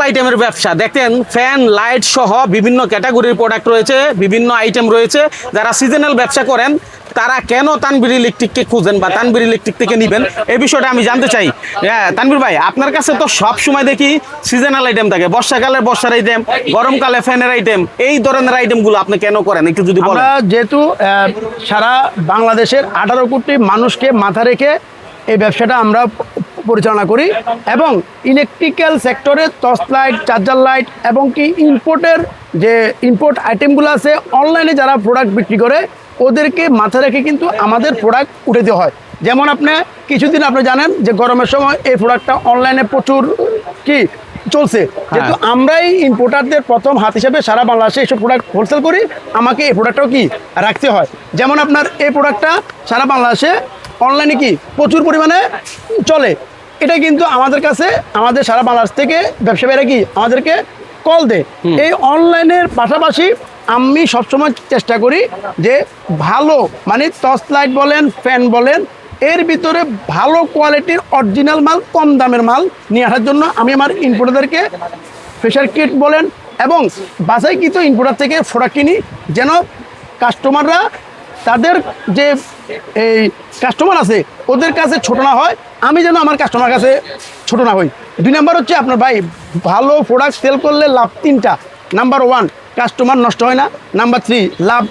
আইটেমের ব্যবসা দেখেন, ফ্যান লাইট সহ বিভিন্ন ক্যাটাগরির প্রোডাক্ট রয়েছে, বিভিন্ন আইটেম রয়েছে। যারা সিজনাল ব্যবসা করেন তারা কেন তানভীর ইলেকট্রিককে খুঁজেন বা তানভীর ইলেকট্রিক থেকে নেবেন, এই বিষয়টা আমি জানতে চাই। হ্যাঁ তানভীর ভাই, আপনার কাছে তো সব সময় দেখি সিজনাল আইটেম থাকে, বর্ষাকালে বর্ষার আইটেম, গরমকালে ফ্যানের আইটেম, এই ধরনের আইটেমগুলো আপনি কেন করেন একটু যদি বলেন। আমরা যেহেতু সারা বাংলাদেশের 18 কোটি মানুষকে মাথা রেখে এই ব্যবসাটা আমরা পরিচালনা করি এবং ইলেকট্রিক্যাল সেক্টরে টর্চ লাইট, চার্জার লাইট এবং কি ইম্পোর্টের যে ইম্পোর্ট আইটেমগুলো আছে, অনলাইনে যারা প্রোডাক্ট বিক্রি করে ওদেরকে মাথা রেখে কিন্তু আমাদের প্রোডাক্ট উঠাতে হয়। যেমন আপনি কিছুদিন আপনি জানেন যে গরমের সময় এই প্রোডাক্টটা অনলাইনে প্রচুর কি চলছে, যেহেতু আমরাই ইম্পোর্টারদের প্রথম হাত হিসেবে সারা বাংলাদেশে এইসব প্রোডাক্ট হোলসেল করি, আমাকে এই প্রোডাক্টটাও কি রাখতে হয়। যেমন আপনার এই প্রোডাক্টটা সারা বাংলাদেশে অনলাইনে কি প্রচুর পরিমাণে চলে, এটা কিন্তু আমাদের কাছে আমাদের সারা বাংলাদেশ থেকে ব্যবসায়ীরা কি আমাদেরকে কল দেয়। এই অনলাইনের পাশাপাশি আমি সবসময় চেষ্টা করি যে ভালো মানে টর্চ লাইট বলেন, ফ্যান বলেন, এর ভিতরে ভালো কোয়ালিটির অরিজিনাল মাল, কম দামের মাল নিয়ে আসার জন্য আমি আমার ইম্পোর্টারদেরকে প্রেশার কিট বলেন এবং বাছাইকৃত ইম্পোর্টার থেকে প্রোডাক্ট কিনি, যেন কাস্টমাররা তাদের যে এই কাস্টমার আছে ওদের কাছে ছোট না হয়, আমি যেন আমার কাস্টমার কাছে ছোট না হই। 2 নাম্বার হচ্ছে আপনার ভাই, ভালো প্রোডাক্ট সেল করলে লাভ 3টা। নাম্বার 1, কাস্টমার নষ্ট হয় না। নাম্বার 3, লাভ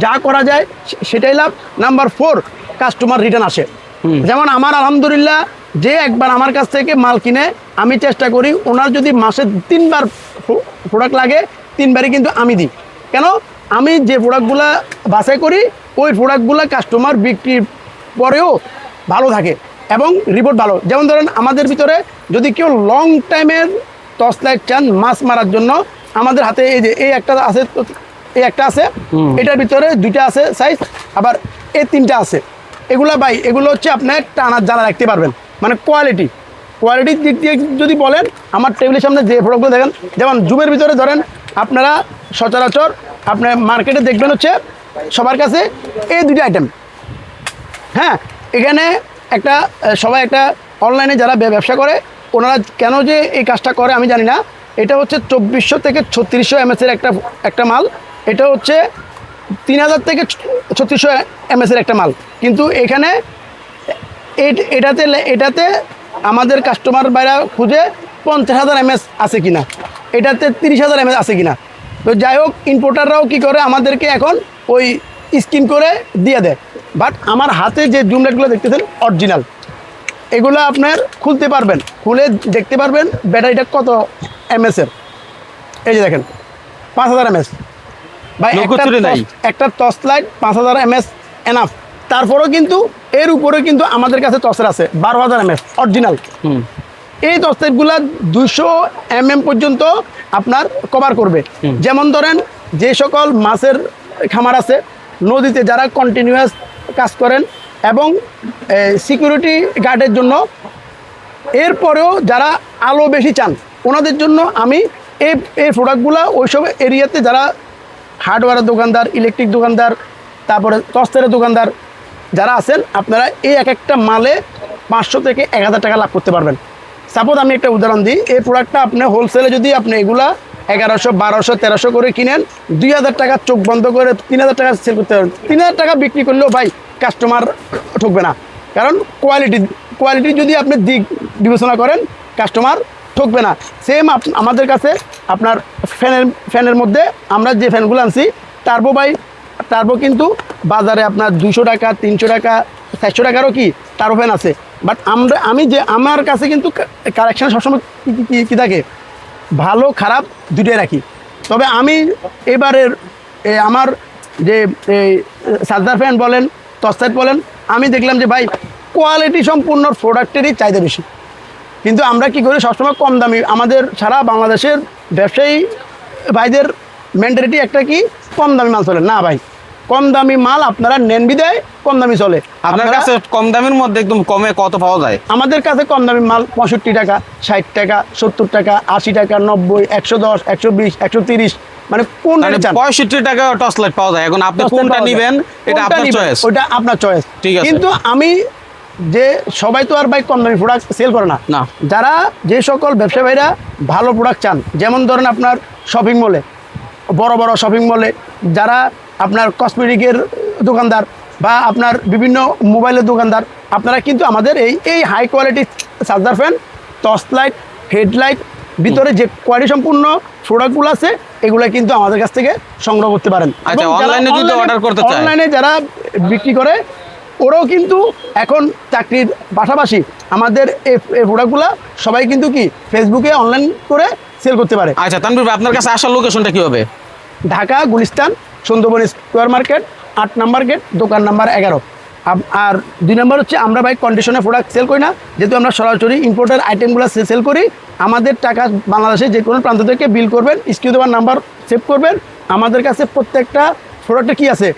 যা করা যায় সেটাই লাভ। নাম্বার 4, কাস্টমার রিটার্ন আসে। যেমন আমার আলহামদুলিল্লাহ যে একবার আমার কাছ থেকে মাল কিনে, আমি চেষ্টা করি ওনার যদি মাসে 3বার প্রোডাক্ট লাগে 3বারই কিন্তু আমি দিই। কেন? আমি যে প্রোডাক্টগুলো বাছাই করি ওই প্রোডাক্টগুলো কাস্টমার বিক্রির পরেও ভালো থাকে এবং রিপোর্ট ভালো। যেমন ধরেন আমাদের ভিতরে যদি কেউ লং টাইমের টর্চ লাইট চান মাছ মারার জন্য, আমাদের হাতে এই যে এই একটা আছে, এই একটা আছে, এটার ভিতরে 2টা আছে সাইজ, আবার এই 3টা আছে। এগুলো ভাই এগুলো হচ্ছে আপনার টানা জানা রাখতে পারবেন, মানে কোয়ালিটির দিক দিয়ে যদি বলেন, আমার টেবিলের সামনে যে প্রোডাক্টগুলো দেখেন, যেমন জুমের ভিতরে ধরেন আপনারা সচরাচর আপনার মার্কেটে দেখবেন হচ্ছে সবার কাছে এই 2টা আইটেম। হ্যাঁ, এখানে একটা সবাই একটা অনলাইনে যারা ব্যবসা করে ওনারা কেন যে এই কাজটা করে আমি জানি না। এটা হচ্ছে 2400 থেকে 3600 এমএসের একটা মাল, এটা হচ্ছে 3000 থেকে 3600 এমএসের একটা মাল, কিন্তু এখানে এটাতে আমাদের কাস্টমার বাইরা খুঁজে 50,000 এমএস আছে কিনা, এটাতে 30,000 এমএস আছে কিনা। তো যাই হোক, ইম্পোর্টাররাও কি করে আমাদেরকে এখন ওই স্ক্রিন করে দিয়ে দেয়। বাট আমার হাতে যে জুম লাইটগুলো দেখতেছেন অরিজিনাল, এগুলো আপনার খুলতে পারবেন, খুলে দেখতে পারবেন ব্যাটারিটা কত এমএসের। এই যে দেখেন 5000 এমএস ভাই, একটা টর্চ লাইট 5000 এমএস এনাফ। তারপরেও কিন্তু এর উপরে কিন্তু আমাদের কাছে টর্চের আছে 12,000 এমএস অরিজিনাল। এই টর্চ লাইটগুলো 200 mm পর্যন্ত আপনার কভার করবে। যেমন ধরেন যে সকল মাছের খামার আছে, নদীতে যারা কন্টিনিউয়াস কাজ করেন এবং সিকিউরিটি গার্ডের জন্য, এরপরেও যারা আলো বেশি চান ওনাদের জন্য আমি এই প্রোডাক্টগুলো ওইসব এরিয়াতে যারা হার্ডওয়্যারের দোকানদার, ইলেকট্রিক দোকানদার, তারপরে টর্চের দোকানদার যারা আছেন, আপনারা এই একটা মালে 500 থেকে 1000 টাকা লাভ করতে পারবেন। সাপোজ আমি একটা উদাহরণ দিই, এই প্রোডাক্টটা আপনি হোলসেলে যদি আপনি এগুলা 1100, 1200, 1300 করে কিনেন, 2000 টাকা চোখ বন্ধ করে 3000 টাকা সেল করতে পারবেন। 3000 টাকা বিক্রি করলেও ভাই কাস্টমার ঠকবে না, কারণ কোয়ালিটি যদি আপনি দিক বিবেচনা করেন কাস্টমার ঠকবে না। সেম আমাদের কাছে আপনার ফ্যানের মধ্যে আমরা যে ফ্যানগুলো আনছি টার্বো কিন্তু বাজারে আপনার 200 টাকা, 300 টাকা, 400 টাকারও কি টার্বো ফ্যান আছে। বাট আমার কাছে কিন্তু কালেকশন সবসময় কি থাকে, ভালো খারাপ দুটোই রাখি। তবে আমি এবারের আমার যে চার্জার ফ্যান বলেন, টর্চ লাইট বলেন, আমি দেখলাম যে ভাই কোয়ালিটি সম্পূর্ণ প্রোডাক্টেরই চাহিদা বেশি, কিন্তু আমরা কি করি সবসময় কম দামি। আমাদের সারা বাংলাদেশের ব্যবসায়ী ভাইদের মেন্টালিটি একটা কি, কম দামি মাল চলে না ভাই। কম দামি মাল আপনারা নেন বিদায় কম দামি চলে। আপনার কাছে কম দামের মধ্যে একদম কমে কত পাওয়া যায়? আমাদের কাছে কম দামি মাল 65 টাকা, 60 টাকা, 70 টাকা, 80 টাকা, 90, 110, 120, 130, মানে কোন 65 টাকা টর্চ লাইট পাওয়া যায়। এখন আপনি কোনটা নেবেন এটা আপনার চয়েস, ওটা আপনার চয়েস। ঠিক আছে, কিন্তু আমি যে সবাই তো আর ভাই কম দামি প্রোডাক্ট সেল করে না। না। যারা যে সকল ব্যবসা ভাইরা ভালো প্রোডাক্ট চান, যেমন ধরেন আপনার শপিং মলে, বড় বড় শপিং মলে যারা আপনার কসমেটিকের দোকানদার বা আপনার বিভিন্ন মোবাইলের দোকানদার, আপনারা কিন্তু আমাদের এই high quality charger fan, torch light, headlight, ভিতরে যে কোয়ালিটি সম্পূর্ণ প্রোডাক্টগুলো আছে এগুলো কিন্তু আমাদের কাছ থেকে সংগ্রহ করতে পারেন। আচ্ছা, এবং যারা অনলাইনে যদি অর্ডার করতে চায়, অনলাইনে যারা বিক্রি করে ওরাও কিন্তু এখন চাকরির পাশাপাশি আমাদের এই প্রোডাক্টগুলো সবাই কিন্তু কি ফেসবুকে অনলাইন করে সেল করতে পারে। আচ্ছা তানভীর ভাই, আপনার কাছে আসার লোকেশনটা কি হবে? Dhaka Gulistan Sundarban square market 8 number gate, দোকান নাম্বার 11। আর 2 নাম্বার হচ্ছে আমরা ভাই কন্ডিশনে প্রোডাক্ট সেল করি না, যেহেতু আমরা সরাসরি ইম্পোর্টের আইটেমগুলো সেল করি। আমাদের টাকা বাংলাদেশে যে কোনো প্রান্ত থেকে বিল করবেন, স্ক্রিনে দেওয়ার নাম্বার সেভ করবেন। আমাদের কাছে প্রত্যেকটা প্রোডাক্টে কি আছে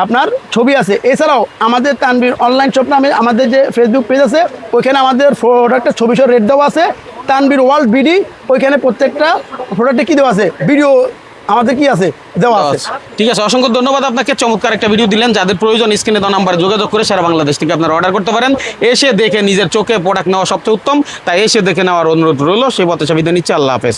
আপনার ছবি আছে। এছাড়াও আমাদের তানভীর অনলাইন শপ নামে আমাদের যে ফেসবুক পেজ আছে, ওইখানে আমাদের প্রোডাক্টের ছবি সহ রেট দেওয়া আছে। তানভীর ওয়ার্ল্ড বিডি, ওইখানে প্রত্যেকটা প্রোডাক্টে কি দেওয়া আছে, ভিডিও আমাদের কি আছে দেওয়া আছে। ঠিক আছে, অসংখ্য ধন্যবাদ আপনাকে, চমৎকার একটা ভিডিও দিলেন। যাদের প্রয়োজন স্ক্রিনে দেওয়া নাম্বারে যোগাযোগ করে সারা বাংলাদেশ থেকে আপনারা অর্ডার করতে পারেন। এসে দেখে নিজের চোখে প্রোডাক্ট নেওয়া সবচেয়ে উত্তম, তাই এসে দেখে নেওয়ার অনুরোধ রইল। সেই পথে বিদায় নিচ্ছে, আল্লাহ হাফেজ।